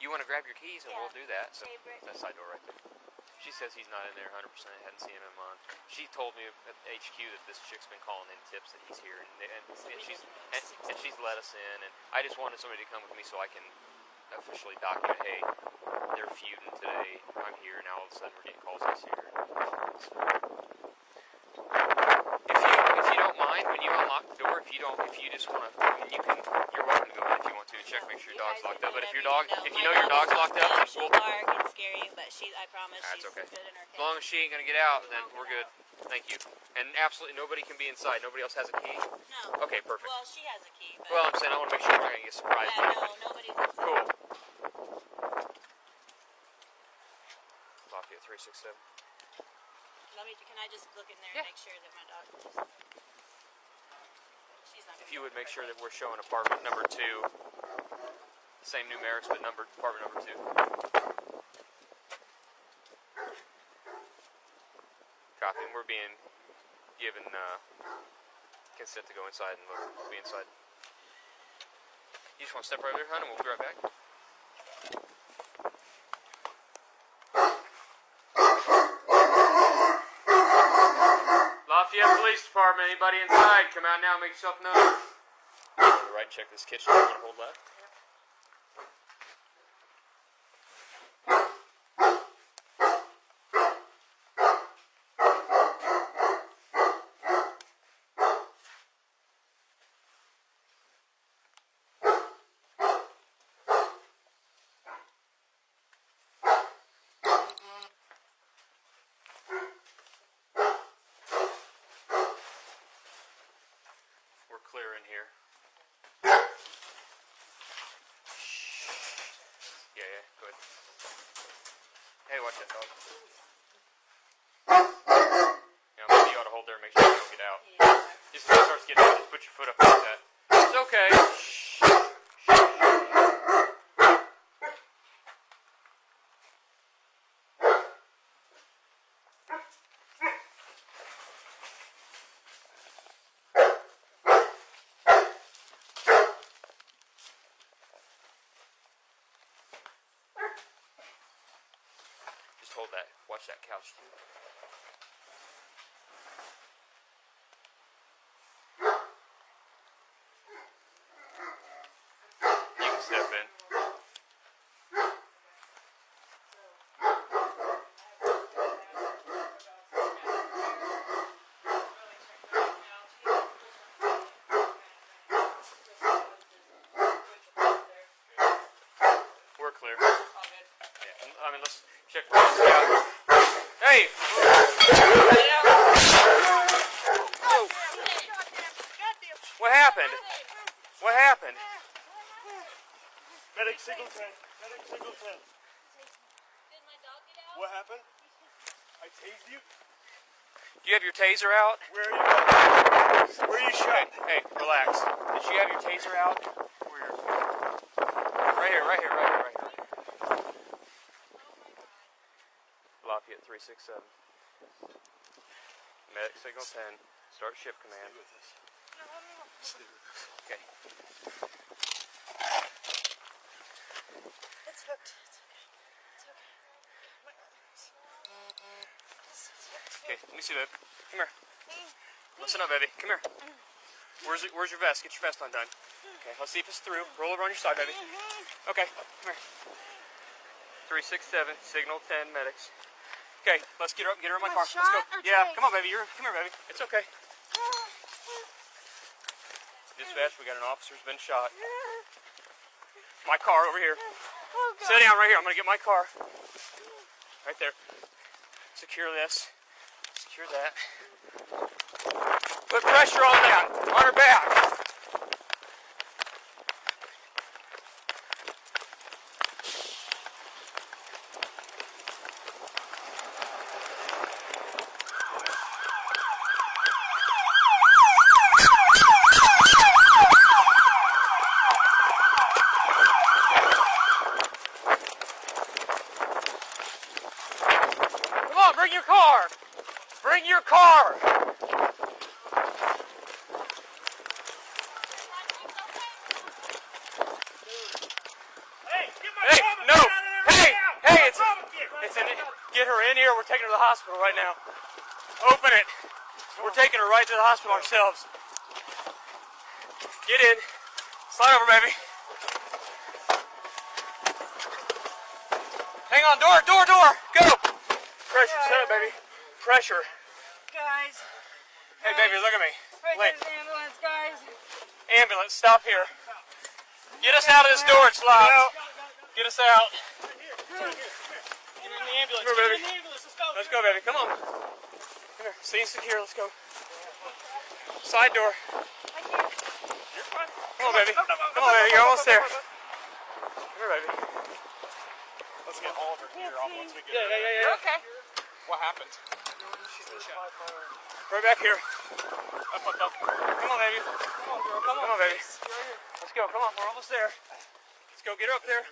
you want to grab your keys, and we'll do that. So Favorite. that side door right there. She says he's not in there 100%. Hadn't seen him in a month. She told me at HQ that this chick's been calling in tips that he's here, and she's let us in. And I just wanted somebody to come with me so I can officially document, hey, they're feuding today. I'm here, now all of a sudden we're getting calls he's here. So, if you don't mind, when you unlock the door, if you just want to, you're welcome to go in if you want to check, make sure your dog's locked up. But if you know your dog's locked up, then she'll bark and scary, but I promise she's okay. good in her cage. As long as she ain't gonna get out, then we're good. Thank you. And absolutely nobody can be inside. Nobody else has a key? No. Okay, perfect. Well, she has a key, but... Well, I'm saying I want to make sure we're not gonna get surprised. Yeah, no, nobody's inside. Cool. Lafayette 367. Can I just look in there and make sure that my dog... She's not if you would make sure that we're showing apartment number 2. Same numerics, but apartment number 2. Copy, and we're being given consent to go inside and look. We'll be inside. You just want to step right over there, hon, and we'll be right back. Lafayette Police Department, anybody inside? Come out now, make yourself known. Go to the right, check this kitchen. You want to hold left? Clear in here. Yeah, go ahead. Hey, watch that dog. Maybe you ought to hold there and make sure you don't get out. Yeah. Just if it starts getting out, just put your foot up like that. It's okay. Hold that. Watch that couch too. You can step in. We're clear. Yeah, I mean, let's check this out. Hey! What happened? What happened? Medic Singleton. Medic Singleton. Did my dog get out? What happened? I tased you? Do you have your taser out? Where are you? Where are you shot? Hey, relax. Did you have your taser out? Where? Right here, right here, right here, right here. Lafayette 367. Medic signal 10. Start ship command. Stay with us. Okay. It's hooked. It's okay. It's okay. Okay, let me see, babe. Come here. Listen up, baby. Come here. Where's your vest? Get your vest undone. Okay, let's see if it's through. Roll over on your side, baby. Okay, come here. 367, signal 10, medics. Okay, let's get her up. Get her in my car. Let's go. Yeah, come on, baby. Come here, baby. It's okay. Dispatch, we got an officer who's been shot. My car over here. Sit down right here. I'm going to get my car. Right there. Secure this. Secure that. Put pressure on that. On her back. Bring your car! Bring your car! Hey, get my Hey, no! her in here, or we're taking her to the hospital right now. Open it. We're taking her right to the hospital ourselves. Get in. Slide over, baby. Hang on, door. Go. Pressure, set it, baby. Pressure. Guys. Hey, baby, look at me. Right there's the ambulance, guys. Ambulance, stop here. Get us out of this door, it's locked. Get us out. Get in the ambulance. Come here, baby. Get in the ambulance. Let's go. Let's go, baby. Come on. Come here. Stay secure. Let's go. Side door. I can't. You're fine. Come on, baby. Come on, baby. You're almost there. Come here, baby. Let's get all of her gear off once we get Yeah. You're okay. What happened? She's been shot. Right back here. Up. Come on, baby. Come on, girl. Come on, baby. Let's go. Come on. We're almost there. Let's go. Get her up there.